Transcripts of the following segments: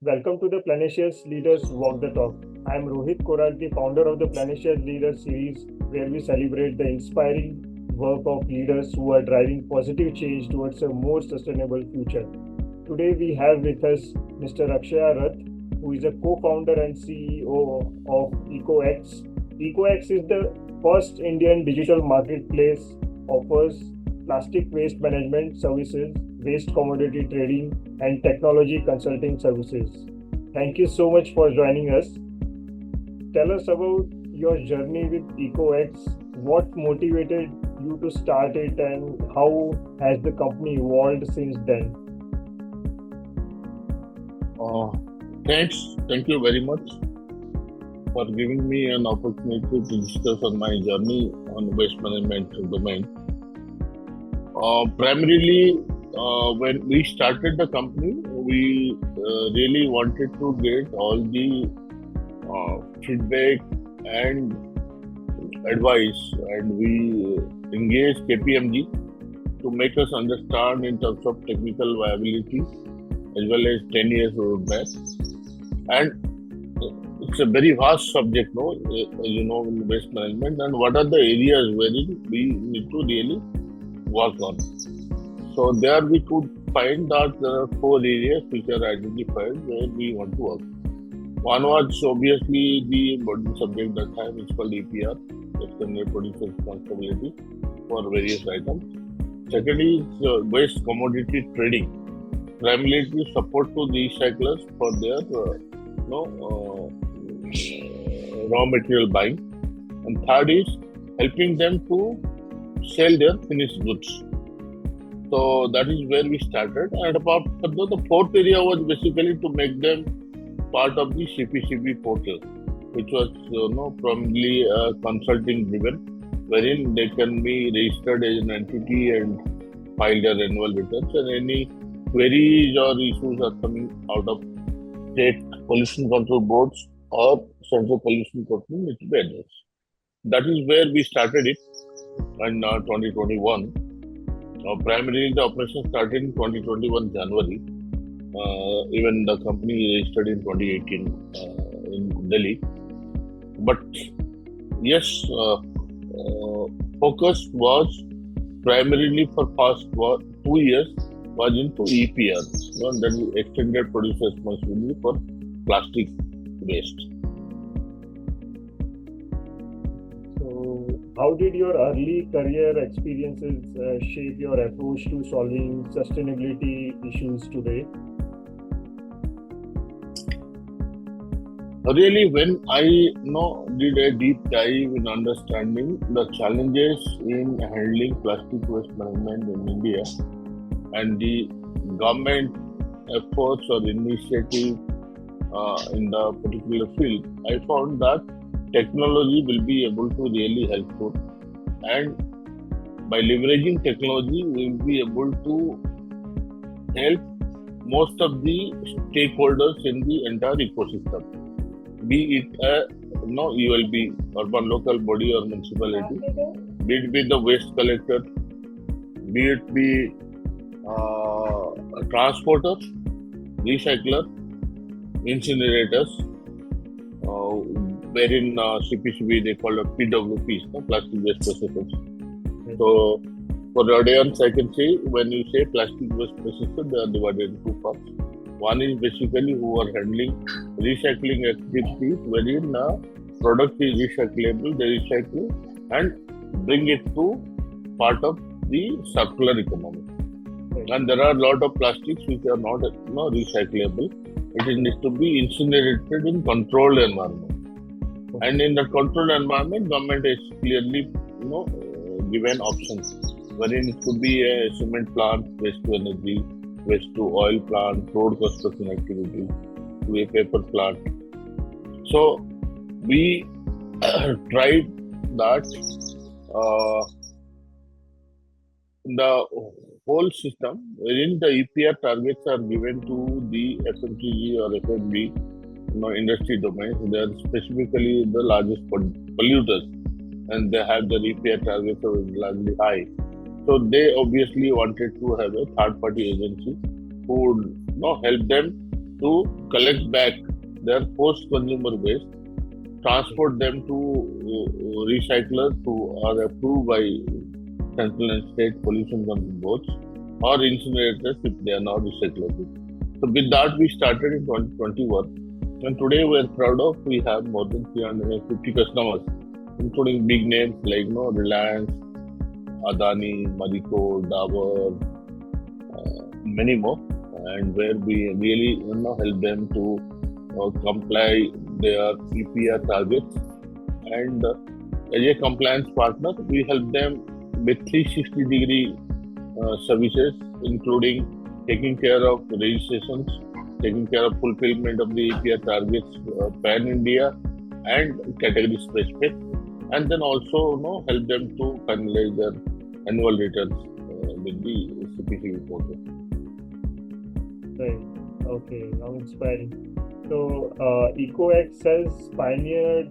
Welcome to the Planecious Leaders Walk the Talk. I am Rohit Korat, the founder of the Planecious Leaders series, where we celebrate the inspiring work of leaders who are driving positive change towards a more sustainable future. Today, we have with us Mr. Akshaya Rath, who is a co founder and CEO of EcoEx. EcoEx is the first Indian digital marketplace offers plastic waste management services, waste commodity trading, and technology consulting services. Thank you so much for joining us. Tell us about your journey with EcoX. What motivated you to start it, and how has the company evolved since then? Uh, Thank you very much for giving me an opportunity to discuss on my journey on waste management domain. Primarily, when we started the company, we really wanted to get all the feedback and advice, and we engaged KPMG to make us understand in terms of technical viability as well as 10 years roadmap. And it's a very vast subject, no, in waste management, and what are the areas wherein we need to really work on. So there we could find that there are four areas which are identified where we want to work. One was obviously the burden subject that time, it's called EPR, extended producer responsibility for various items. Second is waste commodity trading, primarily to support to the recyclers for their raw material buying. And third is helping them to sell their finished goods. So that is where we started. And apart from that, the fourth area was basically to make them part of the CPCB portal, which was primarily consulting driven, wherein they can be registered as an entity and file their annual returns, and any queries or issues are coming out of state pollution control boards or central pollution control need to be addressed. That is where we started it in 2021. Primarily, the operation started in 2021 January. Even the company registered in 2018 in Delhi. But yes, focus was primarily for past 2 years was into EPR, that is extended producer responsibility for plastic waste. So, how did your early career experiences shape your approach to solving sustainability issues today? Really, when I did a deep dive in understanding the challenges in handling plastic waste management in India and the government efforts or initiative in the particular field, I found that technology will be able to really helpful, and by leveraging technology, we will be able to help most of the stakeholders in the entire ecosystem, be it a ULB, urban local body or municipality, be it be the waste collector, be it be a transporter, recycler, incinerators, wherein CPCB they call it PWPs, plastic waste processors. So for the audience, I can say when you say plastic waste processor, they are divided in two parts. One is basically who are handling recycling activities, wherein product is recyclable, they recycle and bring it to part of the circular economy. And there are a lot of plastics which are not recyclable. It needs to be incinerated in controlled environment. And in the controlled environment, government has clearly given options, wherein it could be a cement plant, waste to energy, waste to oil plant, road construction activity, to a paper plant. So we tried that the whole system, wherein the EPR targets are given to the FMCG or FMB industry domains. They are specifically the largest polluters, and they have the EPR targets are largely high. So they obviously wanted to have a third-party agency who would help them to collect back their post-consumer waste, transport them to recyclers who are approved by central and state pollution control boards or incinerators if they are not recyclable. So with that, we started in 2021, and today we are proud of we have more than 350 customers, including big names like Reliance, Adani, Marico, Dabur, many more, and where we really help them to comply their EPR targets. And as a compliance partner, we help them with 360-degree services, including taking care of registrations, taking care of fulfillment of the EPR targets pan India and category specific, and then also help them to finalize their annual returns with the CPC reporter. Right. Okay. Now inspiring. So, EcoEx has pioneered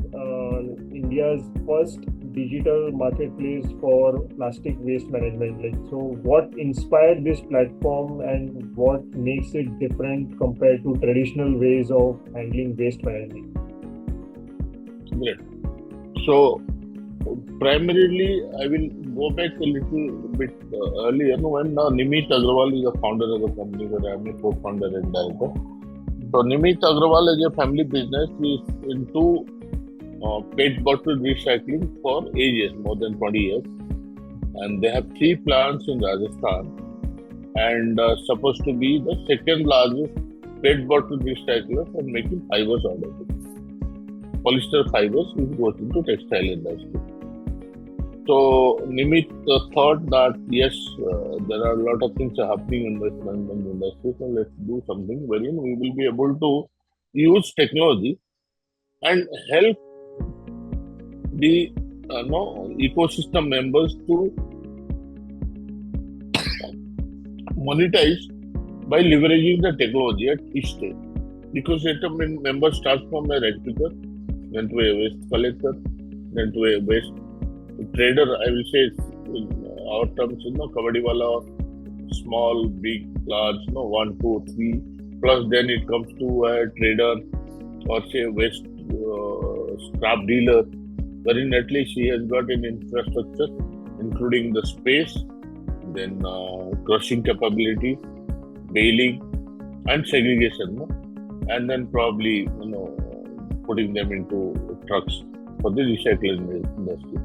India's first digital marketplace for plastic waste management. Like, so what inspired this platform and what makes it different compared to traditional ways of handling waste management? Great. So, primarily, I will go back a little bit earlier when Nimit Agrawal is the founder of the company, where I am a co-founder and director. So, Nimit Agrawal is a family business is into PET bottle recycling for ages, more than 20 years. And they have 3 plants in Rajasthan and supposed to be the second largest PET bottle recycler for making fibers out of it. Polyester fibers which goes into textile industry. So Nimit thought that yes, there are a lot of things happening in the management industry, so let's do something wherein we will be able to use technology and help the ecosystem members to monetize by leveraging the technology at each stage. Ecosystem members start from a rag picker, then to a waste collector, then to a waste trader. I will say in our terms, Kabadiwala, small, big, large, 1, 2, 3. Plus, then it comes to a trader or say waste scrap dealer, wherein at least he has got an infrastructure, including the space, then crushing capability, baling, and segregation, and then probably putting them into trucks for the recycling industry.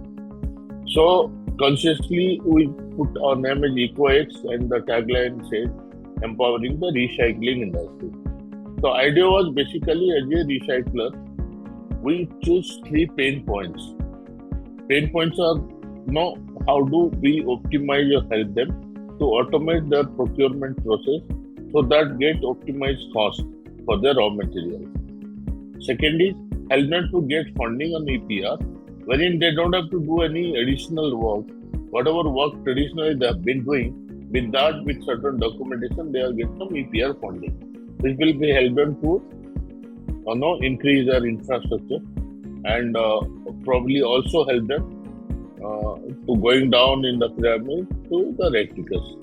So consciously we put our name as EcoEx, and the tagline says empowering the recycling industry. So idea was basically as a recycler, we choose 3 pain points. Pain points are how do we optimize or help them to automate their procurement process so that get optimized cost for their raw materials. Second is help them to get funding on EPR, wherein they don't have to do any additional work. Whatever work traditionally they have been doing, with that, with certain documentation, they will get some EPR funding, which will be help them to increase their infrastructure and probably also help them to going down in the pyramid to the rag pickers.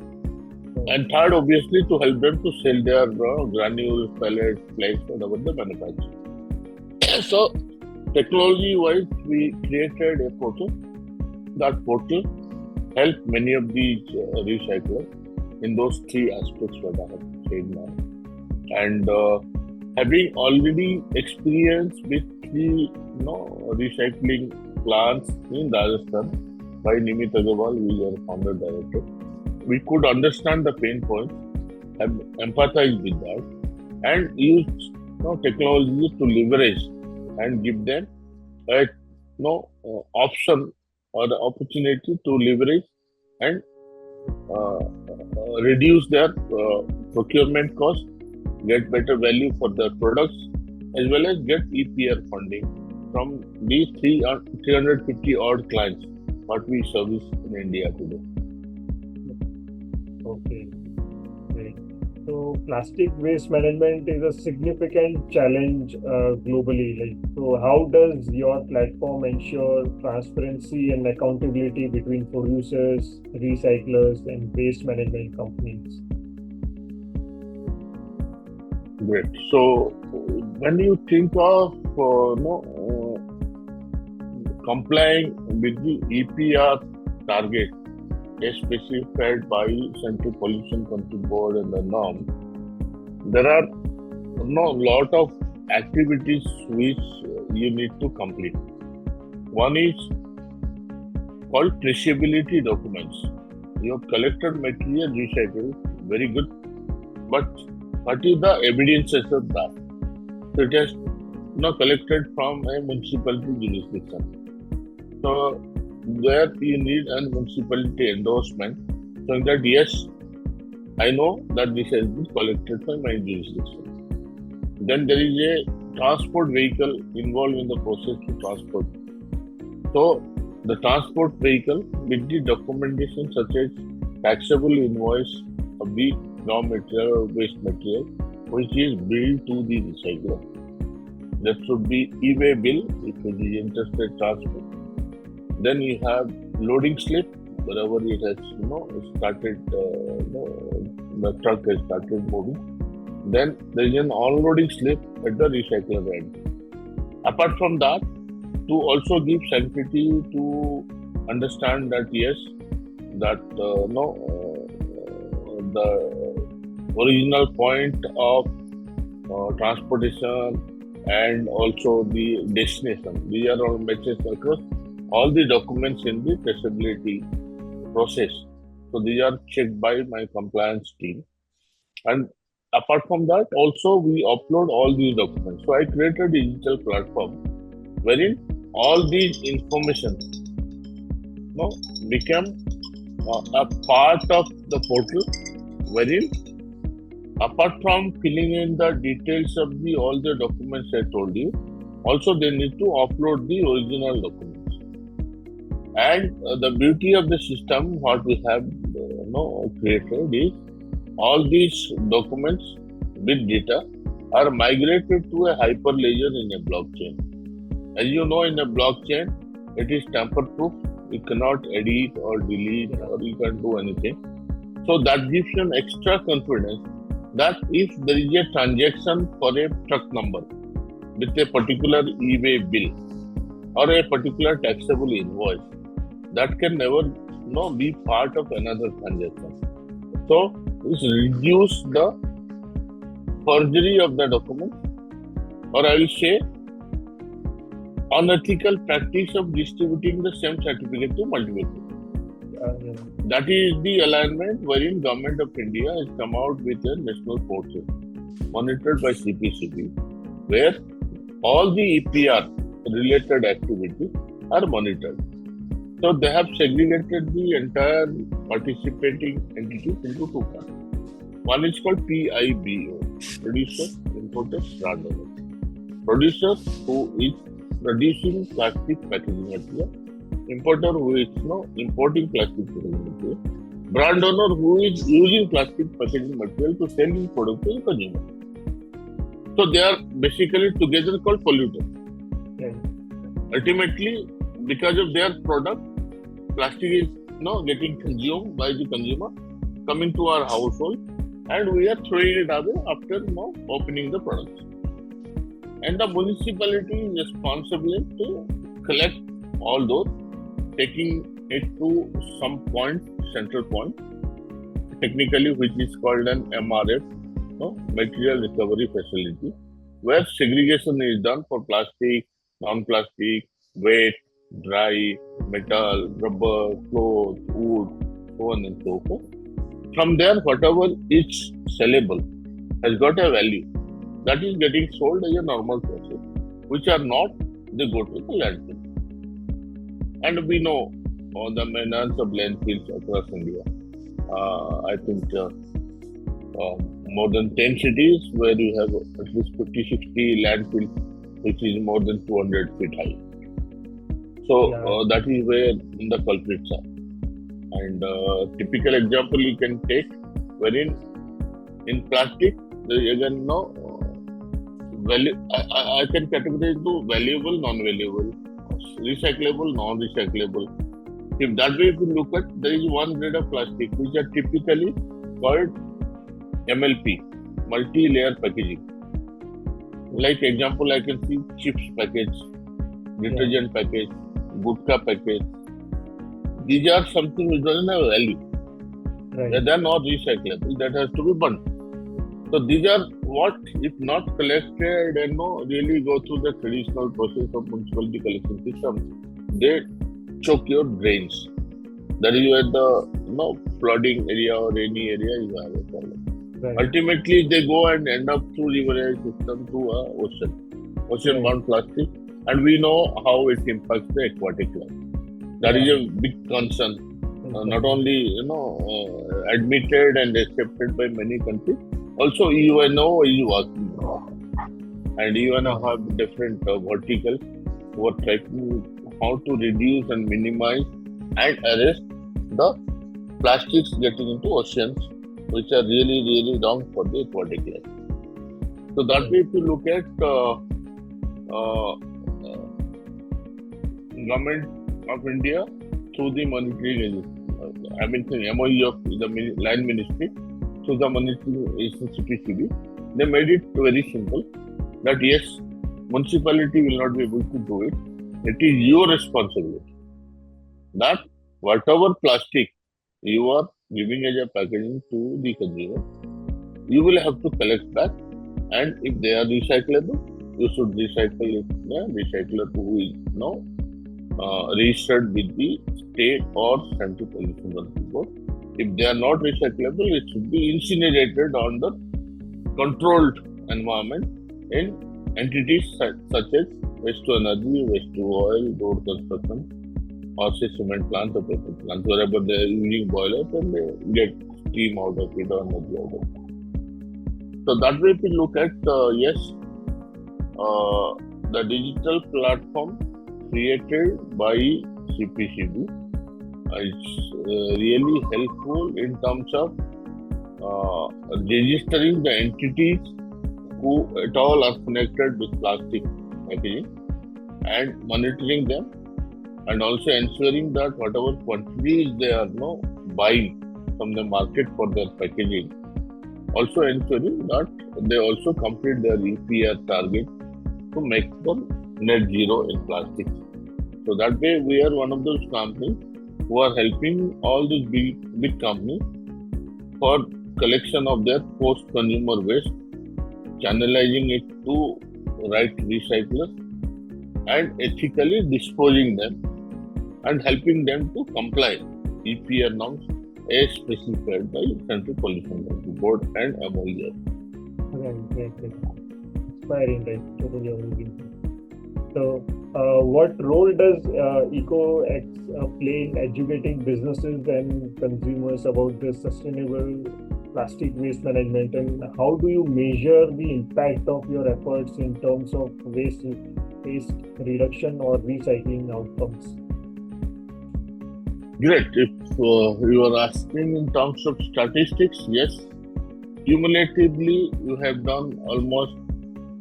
And third, obviously, to help them to sell their granules, pellets, flakes, whatever they manufacture. So, technology-wise, we created a portal. That portal helped many of these recyclers in those 3 aspects that I have said now. And having already experience with 3 recycling plants in Rajasthan by Nimit Agrawal, who is our founder director, we could understand the pain points, have empathize with that, and use technology to leverage and give them a option or the opportunity to leverage and reduce their procurement cost, get better value for their products, as well as get EPR funding from these 350 odd clients what we service in India today. Okay, great. So plastic waste management is a significant challenge globally. So how does your platform ensure transparency and accountability between producers, recyclers, and waste management companies? Great. So when you think of complying with the EPR target as specified by Central Pollution Control Board and the norm, there are lot of activities which you need to complete. One is called traceability documents. You have collected material recycled, very good, but what is the evidences of that? So it has collected from a municipality jurisdiction. So where you need a municipality endorsement, showing that yes, I know that this has been collected from my jurisdiction. Then there is a transport vehicle involved in the process to transport. So the transport vehicle with the documentation such as taxable invoice of the raw material or waste material which is billed to the recycler. That should be e-way bill if it is interstate transport. Then you have loading slip wherever it has started, the truck has started moving. Then there is an unloading slip at the recycler end. Apart from that, to also give sanctity to understand that yes, that the original point of transportation and also the destination. These are all matches across all the documents in the traceability process. So these are checked by my compliance team. And apart from that, also we upload all these documents. So I created a digital platform wherein all these information become a part of the portal, wherein apart from filling in the details of the all the documents I told you, also they need to upload the original documents. And the beauty of the system, what we have created is all these documents with data are migrated to a hyperledger in a blockchain. As you know, in a blockchain, it is tamper-proof. You cannot edit or delete or you can't do anything. So that gives you an extra confidence that if there is a transaction for a truck number with a particular e-way bill or a particular taxable invoice, that can never be part of another transaction. So this reduce the forgery of the document, or I will say unethical practice of distributing the same certificate to multiple people. That is the alignment wherein Government of India has come out with a national portal monitored by CPCB, where all the EPR related activities are monitored. So they have segregated the entire participating entities into two parts. One is called PIBO, producer, importer, brand owner. Producer who is producing plastic packaging material, importer who is importing plastic packaging material, brand owner who is using plastic packaging material to sell his product to the consumer. So they are basically together called polluters. Ultimately, because of their product, plastic is getting consumed by the consumer, coming to our household, and we are throwing it away after opening the products. And the municipality is responsible to collect all those, taking it to some point, central point, technically which is called an MRF, material recovery facility, where segregation is done for plastic, non-plastic, wet, dry, metal, rubber, cloth, wood, so on and so forth. From there, whatever is sellable has got a value that is getting sold as a normal process, which are not, they go to the landfill. And we know the maintenance of landfills across India. I think more than 10 cities where you have at least 50-60 landfills, which is more than 200 feet high. So that is where the culprits are. And typical example you can take, wherein in plastic, there is again value. I can categorize into valuable, non-valuable, recyclable, non-recyclable. If that way, if you look at, there is one grade of plastic which are typically called MLP, multi-layer packaging. Like example, I can see chips package, Yeah. detergent package, gutka package. These are something which doesn't have value. Right. They are not recyclable. That has to be burnt. So these are what, if not collected and no really go through the traditional process of municipality collection system, they choke your drains. That is where the flooding area or rainy area is a problem. Right. Ultimately, they go and end up through riverine system to ocean Right. bound plastic, and we know how it impacts the aquatic life. That is Yeah. a big concern, not Exactly. only admitted and accepted by many countries. Also, UNO is working on, and UNO Yeah. have different verticals who are trying how to reduce and minimize and arrest the plastics getting into oceans, which are really really wrong for the aquatic life. So that Right. way, if you look at uh, government of India through the monitoring agency, I mean the MOE of the Land Ministry through the monitoring agency CPCB, they made it very simple that yes, municipality will not be able to do it. It is your responsibility that whatever plastic you are giving as a packaging to the consumer, you will have to collect back, and if they are recyclable, you should recycle it. The recycler who is registered with the state or central pollution control board. If they are not recyclable, it should be incinerated on the controlled environment in entities such as waste to energy, waste to oil, road construction, or say cement plants or paper plants, wherever they are using boilers and they get steam out of it or energy out of it. So that way, if you look at yes, the digital platform created by CPCB is really helpful in terms of registering the entities who at all are connected with plastic packaging and monitoring them, and also ensuring that whatever quantities they are buying from the market for their packaging, also ensuring that they also complete their EPR target to make them net zero in plastic. So that way, we are one of those companies who are helping all these big companies for collection of their post-consumer waste, channelizing it to right recyclers, and ethically disposing them and helping them to comply EPR norms as specified by Central Pollution Control Board and MOE. Right. Right. Right. Inspiring. Right. Totally agree. So, what role does EcoEx play in educating businesses and consumers about the sustainable plastic waste management, and how do you measure the impact of your efforts in terms of waste reduction or recycling outcomes? Great. If you are asking in terms of statistics, yes, cumulatively you have done almost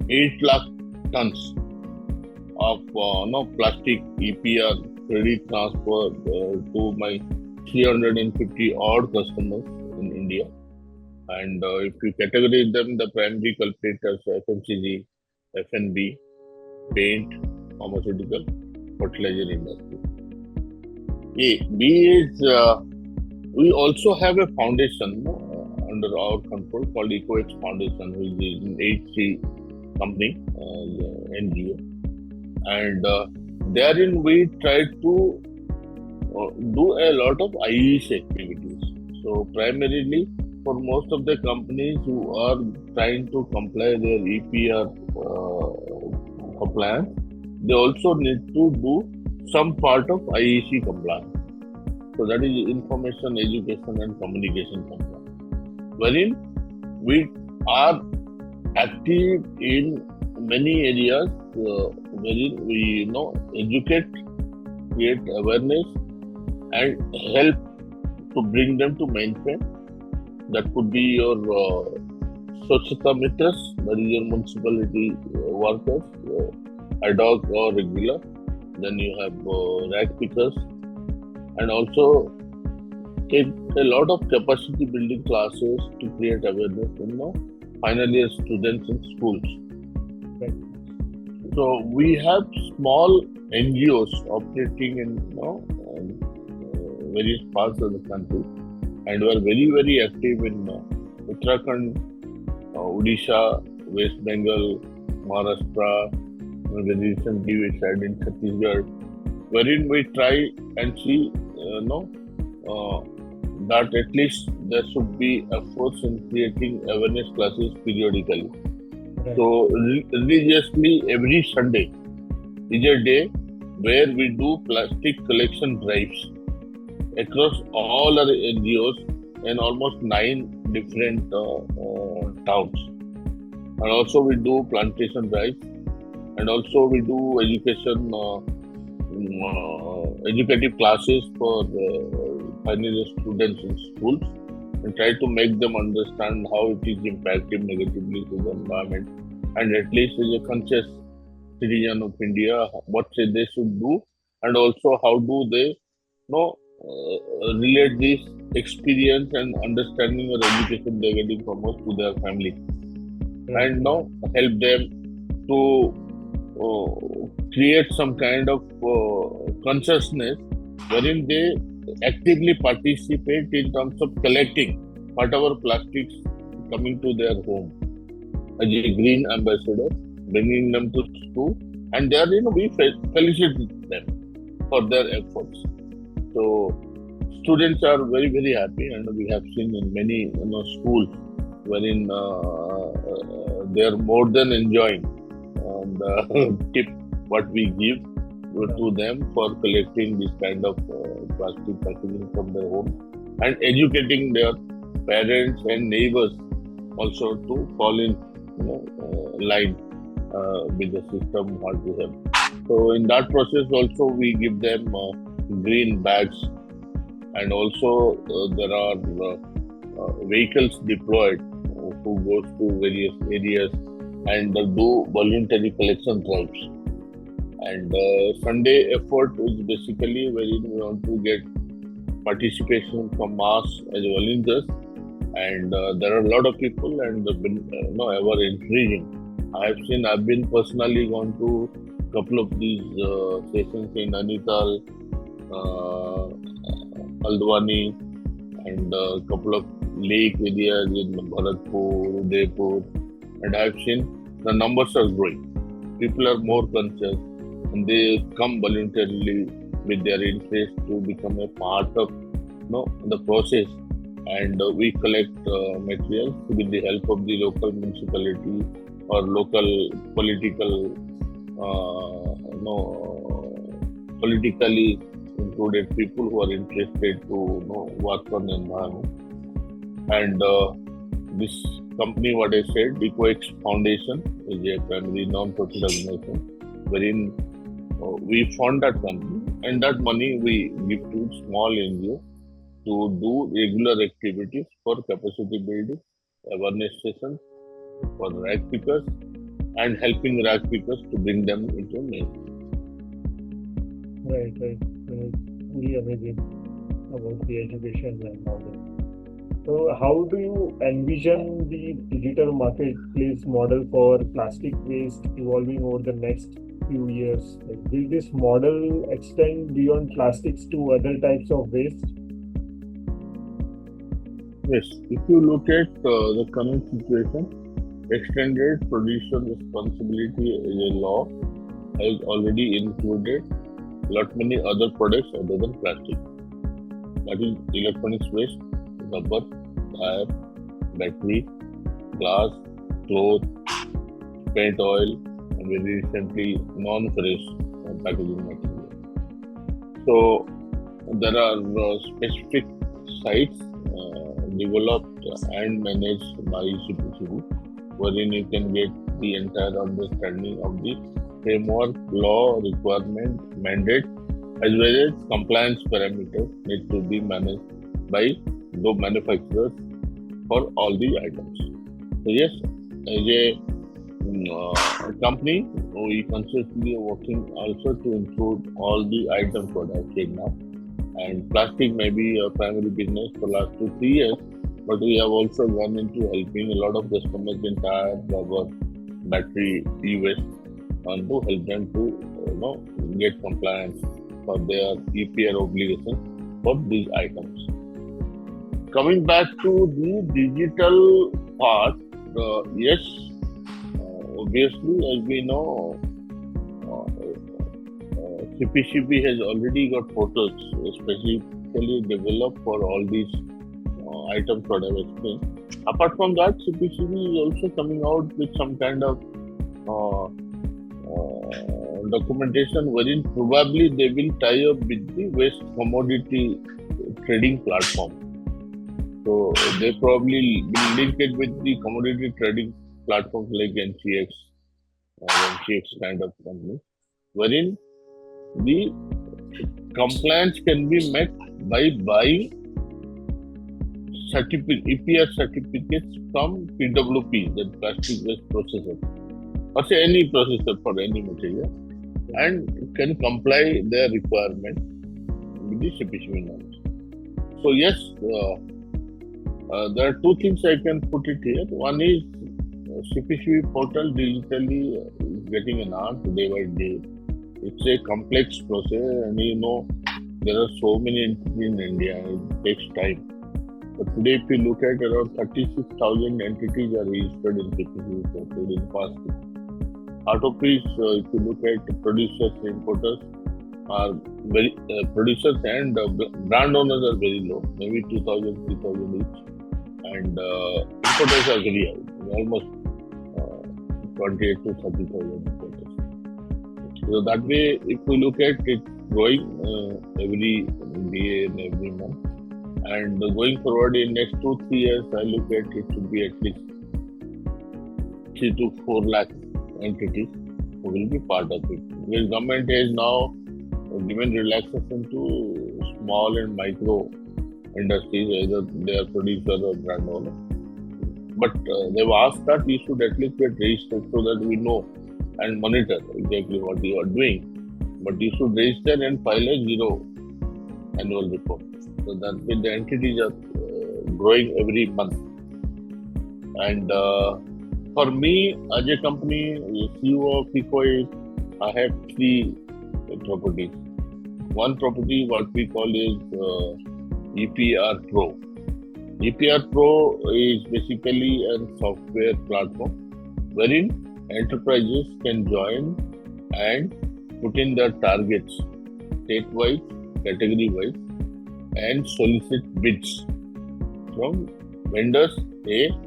8 lakh tons of plastic EPR credit transfer to my 350 odd customers in India. And if you categorize them, the primary culpritors FMCG, FNB, paint, pharmaceutical, fertilizer industry. A. B is we also have a foundation under our control called EcoEx Foundation, which is an HC company, NGO, and therein we try to do a lot of IEC activities. So primarily for most of the companies who are trying to comply their EPR compliance, they also need to do some part of IEC compliance. So that is information, education, and communication compliance, wherein we are active in many areas, wherein we educate, create awareness, and help to bring them to maintain. That could be your Swachhata Mitras, that is your municipality workers, ad hoc or regular. Then you have rag pickers, and also take a lot of capacity building classes to create awareness in final year students in schools. right, So we have small NGOs operating in various parts of the country, and we are very very active in Uttarakhand, Odisha, West Bengal, Maharashtra. Very recently we started in Chhattisgarh, wherein we try and see, uh, that at least there should be efforts in creating awareness classes periodically. right, So religiously every Sunday is a day where we do plastic collection drives across all our NGOs in almost 9 different towns. And also we do plantation drives, and also we do educative classes for final year students in schools, and try to make them understand how it is impacting negatively to the environment, and at least as a conscious citizen of India, what they should do, and also how do they relate this experience and understanding or education they're getting from us to their family, right, and right, now help them to create some kind of consciousness wherein they actively participate in terms of collecting whatever plastics coming to their home as a green ambassador, bringing them to school, and there we felicitate them for their efforts. So students are very very happy, and we have seen in many schools wherein they are more than enjoying the tip what we give to right, them for collecting this kind of plastic packaging from their home, and educating their parents and neighbors also to fall in line with the system what we have. So in that process also we give them green bags, and also there are vehicles deployed who goes to various areas and do voluntary collection drives. And Sunday effort is basically wherein we want to get participation from us as volunteers, and there are a lot of people, and been ever increasing. I've been personally gone to couple of these sessions in Nainital, uh, Haldwani, and a couple of lake areas in Bharatpur, Udaipur, and I've seen the numbers are growing. People are more conscious, and they come voluntarily with their interest to become a part of the process. And we collect materials with the help of the local municipality or local political, politically included people who are interested to work on the environment. And this company, what I said, EcoEx Foundation, is a primary non-profit organization wherein we fund that company, and that money we give to small NGO to do regular activities for capacity building, awareness sessions for rag pickers, and helping rag pickers to bring them into mainstream. right, right. Really amazing about the education and all that. So, how do you envision the digital marketplace model for plastic waste evolving over the next few years? Like, will this model extend beyond plastics to other types of waste? Yes, if you look at the current situation, extended producer responsibility as a law has already included lot many other products other than plastic. That is electronics waste, rubber, tire, battery, glass, cloth, paint oil, and very recently non-ferrous packaging material. So there are specific sites developed and managed by CPCB, wherein you can get the entire understanding of the framework, law, requirement, mandate, as well as compliance parameters need to be managed by the manufacturers for all the items. So yes, as a company, we consciously working also to include all the item products in now. And plastic may be a primary business for last 2 3 years, but we have also gone into helping a lot of customers in tire, rubber, battery e-waste and to help them to get compliance for their EPR obligations for these items. Coming back to the digital part, yes, obviously, as we know, CPCB has already got portals specifically developed for all these items what I've explained. Apart from that, CPCB is also coming out with some kind of uh, documentation wherein probably they will tie up with the waste commodity trading platform. So they probably will link it with the commodity trading platforms like NCX or NCX kind of company, wherein the compliance can be met by buying EPR certificates from PWP, the plastic waste processor, or say any processor for any material, and can comply their requirement with the CPCB norms. So yes, there are two things I can put it here. One is CPCB portal digitally is getting enhanced day by day. It's a complex process, and there are so many entities in India. It takes time. But today, if you look at around 36,000 entities are registered in CPCB portal in the past year. Out of these, if you look at producers, importers are very producers and brand owners are very low, maybe 2,000, 3,000 each, and importers are very high, almost 28 to 30,000 importers. So that way, if we look at it growing every day and every month, and going forward in next 2-3 years, I look at it to be at least 3 to 4 lakh entities who will be part of it. The government has now given relaxation to small and micro industries, either they are producer or brand owner. But they've asked that we should at least get registered so that we know and monitor exactly what you are doing. But you should register and file a zero annual report. So that way the entities are growing every month. And for me, as a company, CEO of EcoEx, I have three properties. One property, what we call is EPR Pro. EPR Pro is basically a software platform wherein enterprises can join and put in their targets state-wise, category-wise, and solicit bids from vendors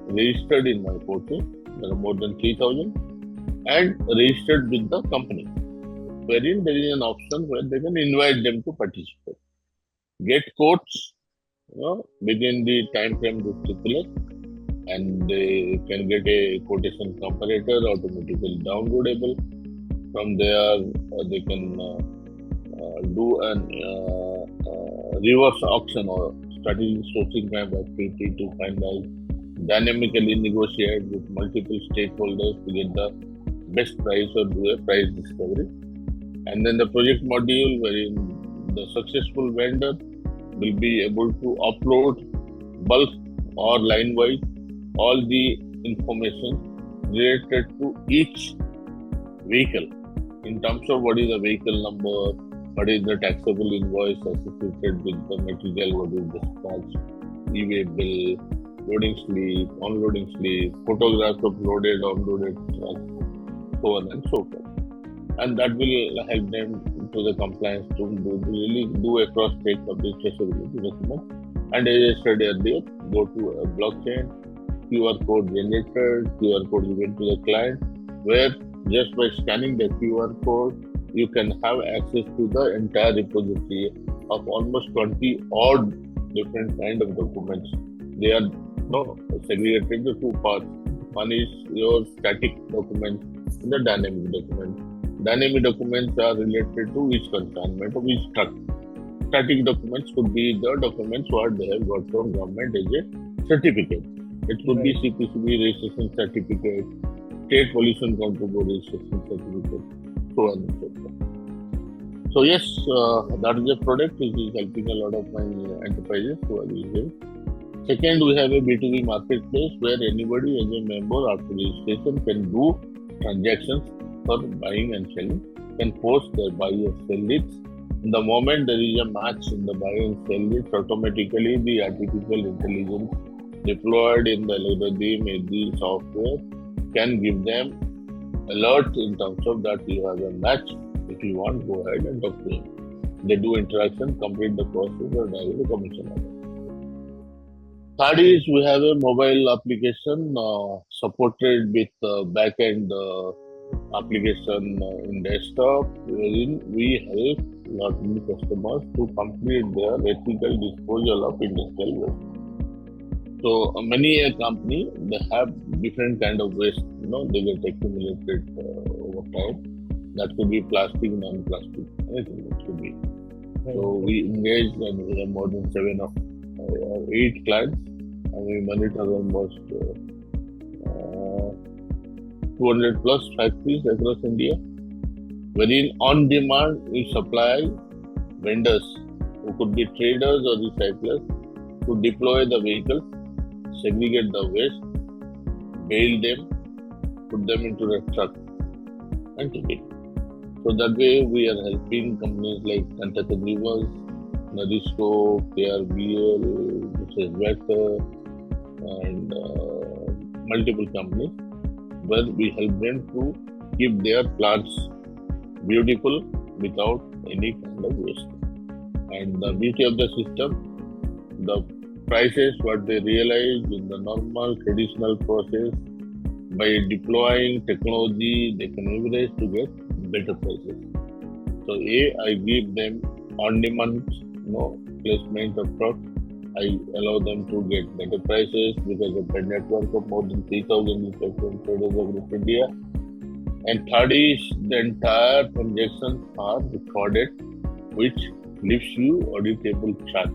registered in my portal. There are more than 3,000 and registered with the company, wherein there is an option where they can invite them to participate. Get quotes within the time frame they stipulate, and they can get a quotation comparator automatically downloadable. From there, they can do an reverse auction or strategic sourcing kind of activity to find out, dynamically negotiate with multiple stakeholders to get the best price or do a price discovery. And then the project module wherein the successful vendor will be able to upload bulk or line wise all the information related to each vehicle in terms of what is the vehicle number, what is the taxable invoice associated with the material, what is dispatched, e-way bill, loading slip, unloading slip, photographs of loaded, unloaded trucks, so on and so forth. And that will help them to the compliance to really do a cross check of the traceability document. And as I said earlier, go to a blockchain, QR code generated, QR code given to the client, where just by scanning the QR code, you can have access to the entire repository of almost 20 odd different kind of documents. They are segregated into two parts. One is your static documents and the dynamic documents. Dynamic documents are related to each consignment of each truck. Static documents could be the documents what they have got from government as a certificate. It could be CPCB registration certificate, state pollution control board registration certificate, so on and so forth. So yes, that is a product which is helping a lot of my enterprises who are using. Second, we have a B2B marketplace where anybody as a member after registration can do transactions for buying and selling, can post their buy or sell leads. The moment there is a match in the buy and sell leads, automatically the artificial intelligence deployed in the algorithm in the software can give them alert in terms of that you have a match. If you want, go ahead and talk to him. They do interaction, complete the process, or direct the commission order. Third is we have a mobile application supported with backend application in desktop, wherein we help lot many customers to complete their ethical disposal of industrial waste. So many a company they have different kind of waste. They get accumulated over time. That could be plastic, non-plastic, anything it could be. So we engage and we have more than 8 clients, and we monitor almost 200 plus factories across India, wherein on demand we supply vendors who could be traders or recyclers to deploy the vehicles, segregate the waste, bail them, put them into the truck and take it. So that way we are helping companies like Tanta Consumers, Narisco, KRBL, Mrs. Vector, and multiple companies, where we help them to keep their plants beautiful without any kind of waste. And the beauty of the system, the prices what they realize in the normal traditional process, by deploying technology, they can leverage to get better prices. So I give them on-demand placement of trucks. I allow them to get better prices because of the network of more than 3,000 manufacturing traders across India. And third is the entire transactions are recorded, which gives you auditable charts,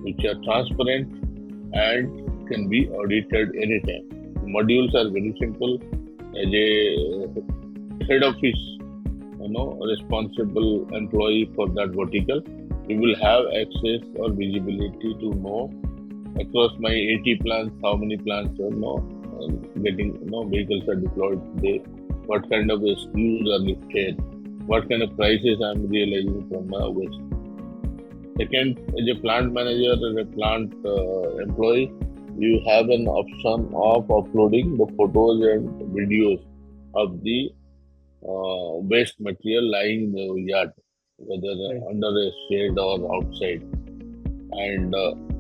which are transparent and can be audited anytime. The modules are very simple. As a head office, responsible employee for that vertical, you will have access or visibility to know across my 80 plants, how many plants getting vehicles are deployed today, what kind of SKUs are lifted, what kind of prices I am realizing from my waste. Second, as a plant manager, as a plant employee, you have an option of uploading the photos and videos of the waste material lying in the yard, whether under a shade or outside. And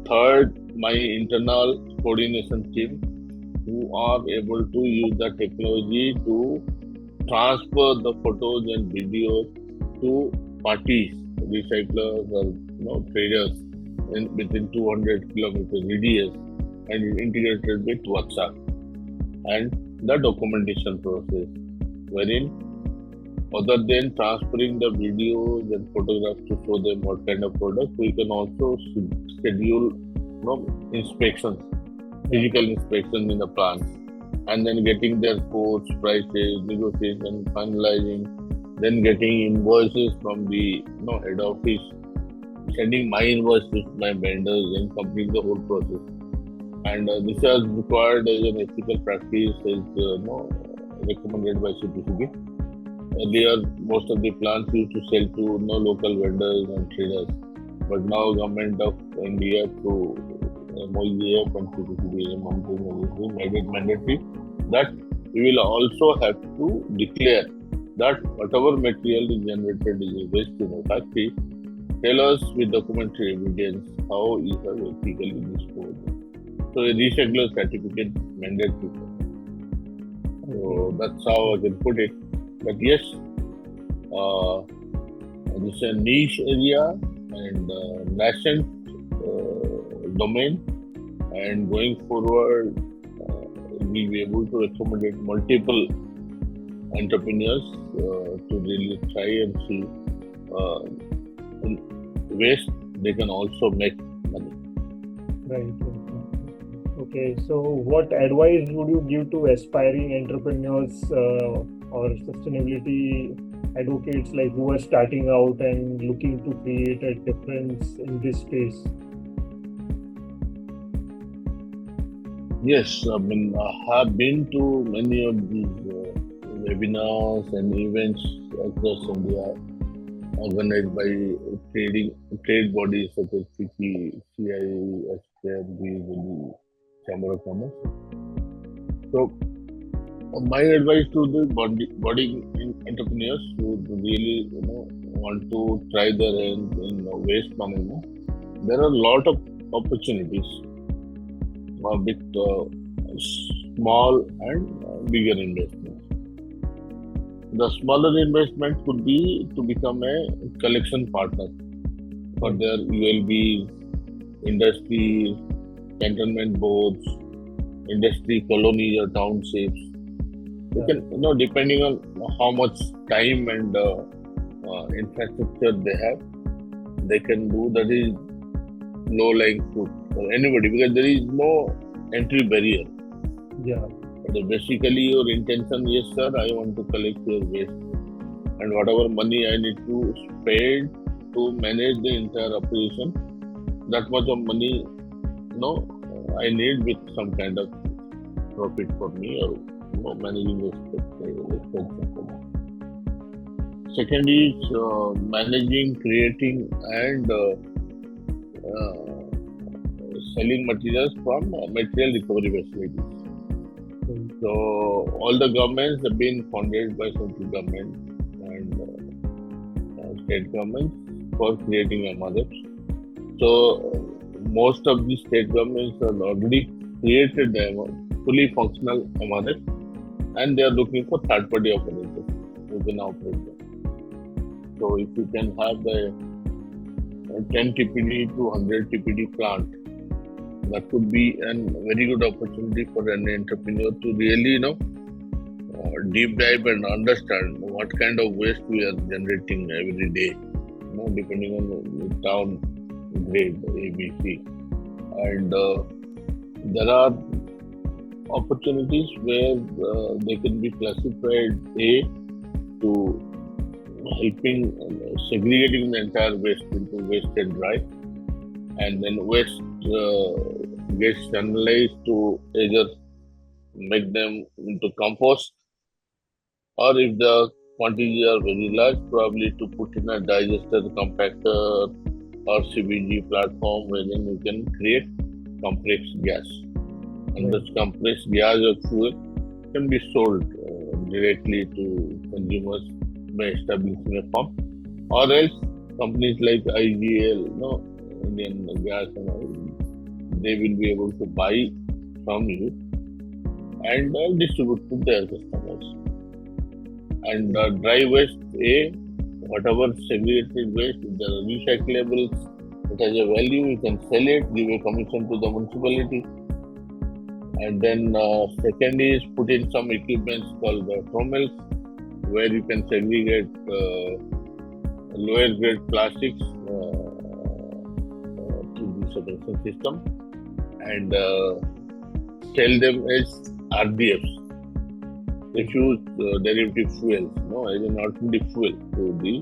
third, my internal coordination team, who are able to use the technology to transfer the photos and videos to parties, recyclers or traders within 200 kilometers radius, and integrated with WhatsApp. And the documentation process, wherein other than transferring the videos and photographs to show them what kind of product, we can also schedule inspections, physical inspections in the plants, and then getting their quotes, prices, negotiation, finalizing, then getting invoices from the head office, sending my invoice to my vendors, and complete the whole process. And this is required as an ethical practice, as recommended by CPCB. Earlier, most of the plants used to sell to local vendors and traders, but now Government of India through MOEF and CPCB made it mandatory that we will also have to declare that whatever material is generated is a waste in a factory. Tell us with documentary evidence how you have ethically disposed. So a recycler certificate is mandatory. So that's how I can put it. But yes, this is a niche area and nascent domain, and going forward, we'll be able to accommodate multiple entrepreneurs to really try and see waste they can also make money. Right. Okay. So, what advice would you give to aspiring entrepreneurs or sustainability advocates who are starting out and looking to create a difference in this space? Yes, I mean, I have been to many of these webinars and events across India organized by trading trade bodies such as FICCI, CII, SKFB, the Chamber of Commerce. So, my advice to the budding entrepreneurs who really, want to try their hands in waste management, there are a lot of opportunities with small and bigger investments. The smaller investment could be to become a collection partner for Right. their ULBs, industries, cantonment boards, industry colonies or townships. You Yeah. can, depending on how much time and infrastructure they have, they can do that is low lying fruit for anybody because there is no entry barrier. Yeah. But basically, your intention, yes, sir, I want to collect your waste, and whatever money I need to spend to manage the entire operation, that much of money, I need with some kind of profit for me or managing the expenses for me. Second is managing, creating, and selling materials from material recovery facilities. Right. So all the governments have been funded by central government and state governments for creating MRFs. So most of the state governments have already created the fully functional MRF and they are looking for third party operators who can operate them. So if you can have the 10 TPD to 100 TPD plant, that could be a very good opportunity for an entrepreneur to really, deep dive and understand what kind of waste we are generating every day, depending on the town grade, ABC. And there are opportunities where they can be classified A to helping segregating the entire waste into waste and dry, and then waste gets analyzed to either make them into compost or if the quantities are very large, probably to put in a digester, compactor, or CBG platform wherein you can create compressed gas. And Right. this compressed gas or fuel can be sold directly to consumers by establishing a pump, or else companies like IGL, Indian Gas and all, they will be able to buy from you and distribute to their customers. And Right. dry waste, A, whatever segregated waste, if there are recyclables, it has a value, you can sell it, give a commission to the municipality. And then second is put in some equipments called trommels, where you can segregate lower grade plastics to the separation system and sell them as RDFs, Right. refuse derivative fuels, as an alternative fuel to the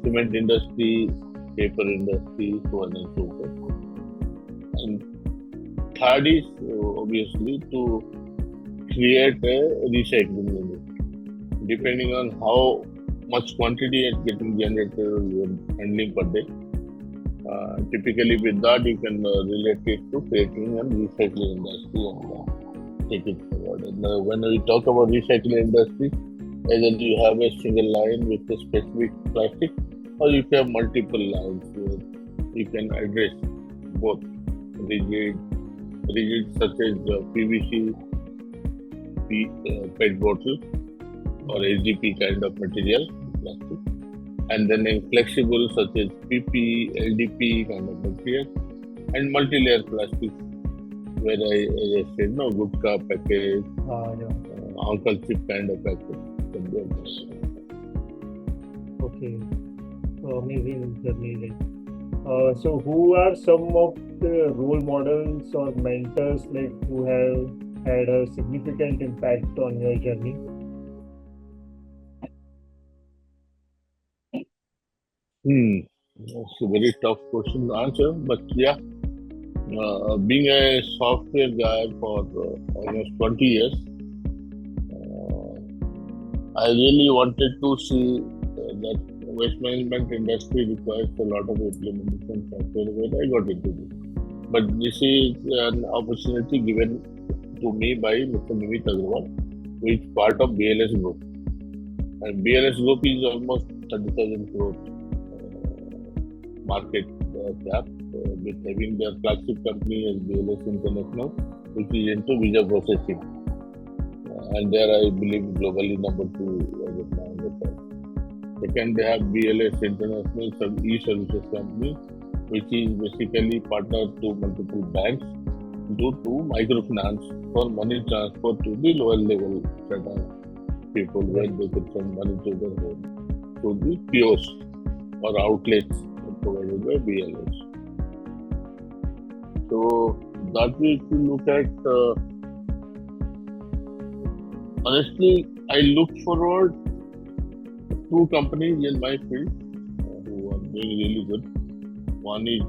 cement industry, paper industry, so on and so forth. And third is obviously to create a recycling unit. Depending on how much quantity is getting generated or you are handling per day, typically with that you can relate it to creating a recycling industry and take it forward. And when we talk about recycling industry, either you have a single line with a specific plastic, or you have multiple lines where you can address both rigid, such as PVC, PET bottle, or HDP kind of material, plastic, and then a flexible such as PP, LDP kind of material, and multi-layer plastic, where as I said, no gutka package, Yeah. uncle chip kind of package. Can be addressed. Okay. So amazing journey. Like, so who are some of the role models or mentors like who have had a significant impact on your journey? Hmm. That's a very tough question to answer, but yeah, Being a software guy for almost 20 years, uh, I really wanted to see that waste management industry requires a lot of implementation software where I got into this. But this is an opportunity given to me by Mr. Nimit Agrawal, who is part of BLS Group. And BLS Group is almost 30,000 crore market cap, with having their flagship company as BLS International, which is into visa processing. And there I believe globally number two as of now in the world. Second, they have BLS International e-services company, which is basically partner to multiple banks due to microfinance for money transfer to the lower level set of people where Right. they can send money to their home to the POs or outlets provided by BLS. So that way, if you look at honestly, I look forward two companies in my field who are doing really good. One is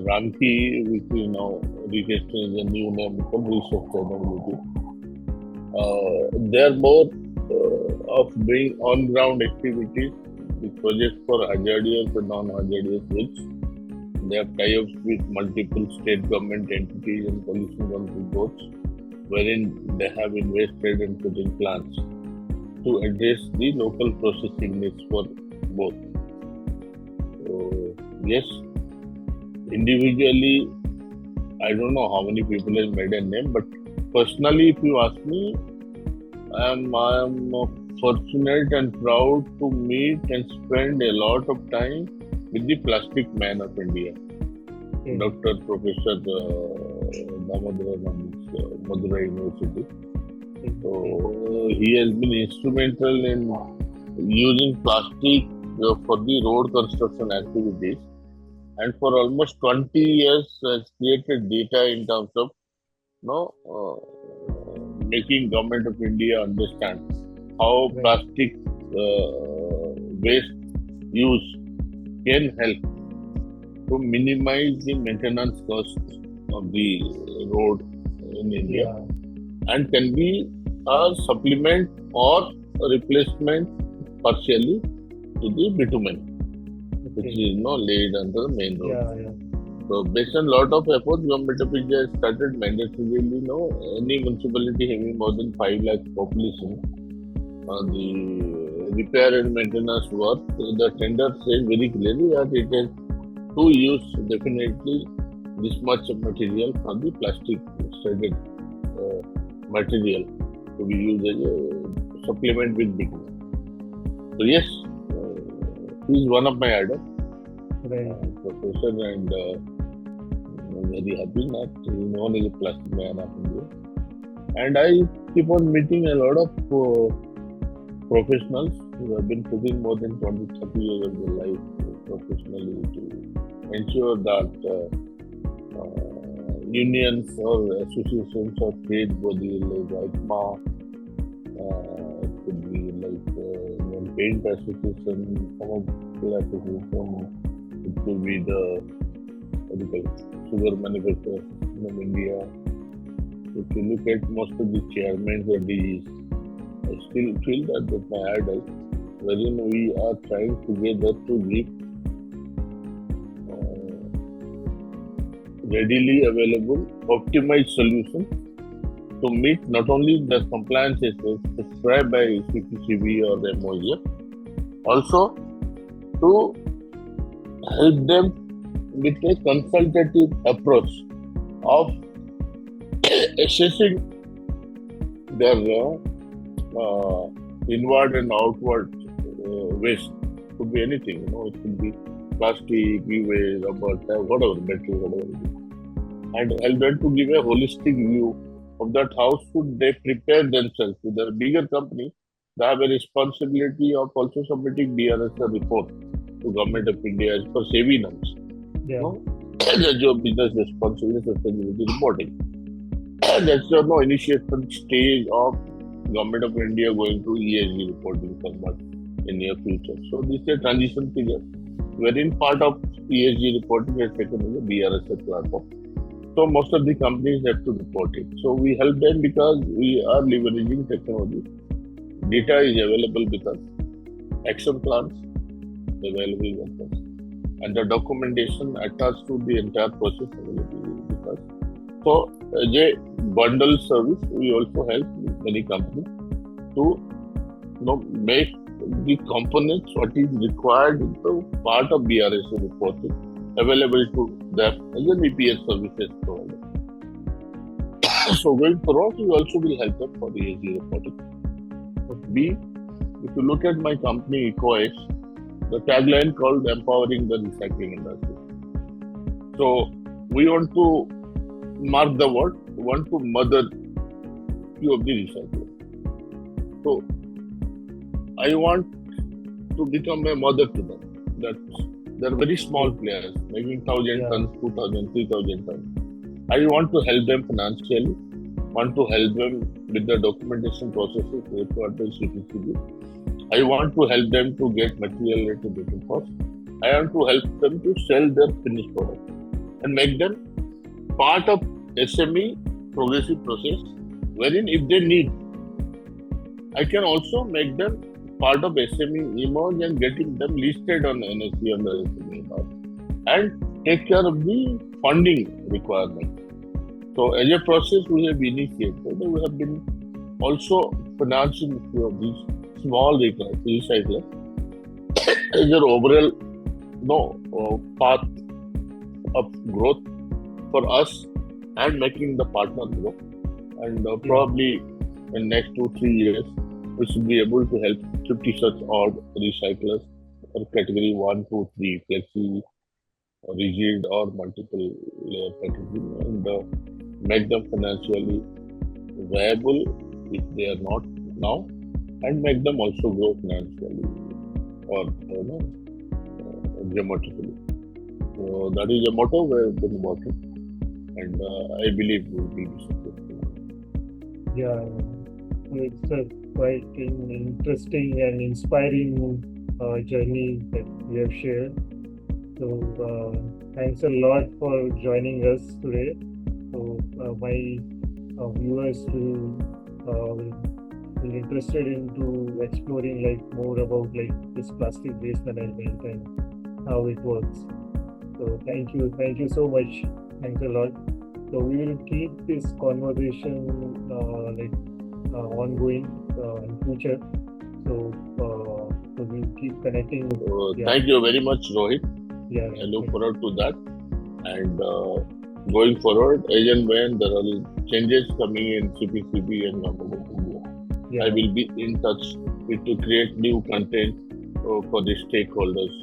Ramki, which is now registered as a new name called Resustainability. They are more of doing on-ground activities with projects for hazardous and non-hazardous waste. They have tie-ups with multiple state government entities and pollution control boards, wherein they have invested in putting plants to address the local processing needs for both. So, yes, individually, I don't know how many people have made a name, but personally, if you ask me, I'm fortunate and proud to meet and spend a lot of time with the plastic man of India, Okay. Dr. Professor Damodaran of Madurai University. So Okay. he has been instrumental in using plastic for the road construction activities, and for almost 20 years has created data in terms of making government of India understand how Right. plastic waste use can help to minimize the maintenance costs of the road in India, Yeah. and can be a supplement or a replacement partially to the bitumen, which Okay. is laid on the main road. Yeah. Yeah. So based on lot of efforts, government of India has started mandatorily, any municipality having more than 5 lakh population, the repair and maintenance work, the tender says very clearly that it has to use definitely this much of material from the plastic shredded uh, material to be used as a supplement with bitumen. So yes, he is one of my idols, Right. professor, and I'm very happy that he is known as a plastic man of India. And I keep on meeting a lot of professionals who have been putting more than 20, 30 years of their life professionally to ensure that unions or associations or trade bodies like ICMA, it could be like paint association, commercial association, it could be the what do you call it, sugar manufacturers of India. If you look at most of the chairmen or DGs, I still feel that that's my idol, wherein we are trying together to give readily available optimized solution to meet not only the compliances prescribed by CPCB or the MOE, also to help them with a consultative approach of assessing their inward and outward waste. Could be anything, it could be plastic, e-waste, rubber, whatever, metal, whatever it is. And help them to give a holistic view of that how should they prepare themselves. With a bigger company, they have a responsibility of also submitting DRS report to Government of India as per SEBI norms. Yeah. No? That's your business responsibility sustainability reporting. That's your initiation stage of Government of India going to ESG reporting format in near future. So this is a transition period wherein part of ESG reporting has taken in the BRSS platform. So most of the companies have to report it. So we help them because we are leveraging technology. Data is available with us. Action plans available with us. And the documentation attached to the entire process available with us. So as a bundle service, we also help many companies to make the components what is required in the part of BRSA reporting available to them as an EPS services provider. So going forward, we also will help them for the ESG reporting. B, if you look at my company EcoEx, the tagline called empowering the recycling industry. So we want to mark the word, we want to mother few of the recyclers. So I want to become a mother to them. That they're very small players, making 1,000 Yeah. tons, 2,000, 3,000 tons. I want to help them financially, want to help them with the documentation processes required by CPCB. I want to help them to get material at a better cost. I want to help them to sell their finished product and make them part of SME progressive process, wherein if they need, I can also make them part of SME emerge and getting them listed on NSE on the SME emerge and take care of the funding requirement. So as a process we have initiated, we have been also financing few of these small recyclers as their overall path of growth for us and making the partner grow. And probably in next 2-3 years, we should be able to help 50 such odd recyclers for category 1, 2, 3, flexi, rigid or multiple layer packaging and make them financially viable if they are not now and make them also grow financially or geometrically. So that is a motto we have been working and I believe we will be successful. Yeah, it's a quite an interesting and inspiring journey that we have shared. So, thanks a lot for joining us today. So, my viewers will interested into exploring like more about like this plastic waste management and how it works. So, thank you so much. Thanks a lot. So, we will keep this conversation ongoing in future. So, so we'll keep connecting. Yeah, Thank you very much, Rohit. yeah, I look forward to that. And going forward, as and when there are changes coming in CPCB and Government of India, yeah, I will be in touch with to create new content for the stakeholders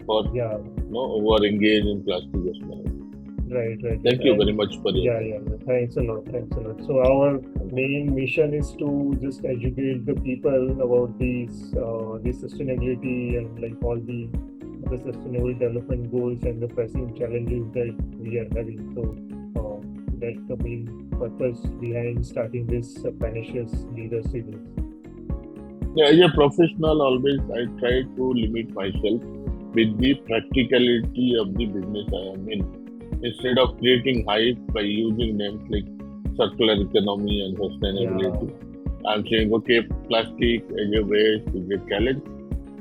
for yeah, who are engaged in plastic waste management. right, right. Thank you And very much for your yeah, time. yeah, yeah. Thanks a lot. Thanks a lot. So our main mission is to just educate the people about the sustainability and like all the sustainable development goals and the pressing challenges that we are having. So that's the main purpose behind starting this Planecious Leader Series. Yeah, as a professional, always I try to limit myself with the practicality of the business I am in. Instead of creating hype by using names like circular economy and Yeah, sustainability, I'm saying, okay, plastic as a waste is a challenge,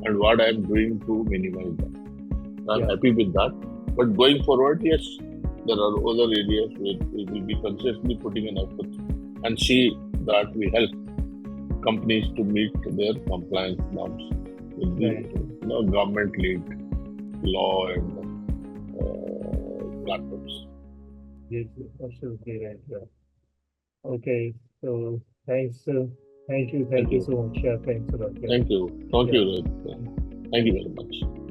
and what I'm doing to minimize that. I'm yeah, happy with that. But going forward, yes, there are other areas where we will be consciously putting an effort and see that we help companies to meet their compliance norms with the right. government-linked law and platforms. Yes, yes, absolutely right. Yeah. Okay. So thanks. Thank Thank you you. so much. Yeah, thanks a lot. Yeah, Thank you. Thank yeah. you, Rohit. Thank you very much.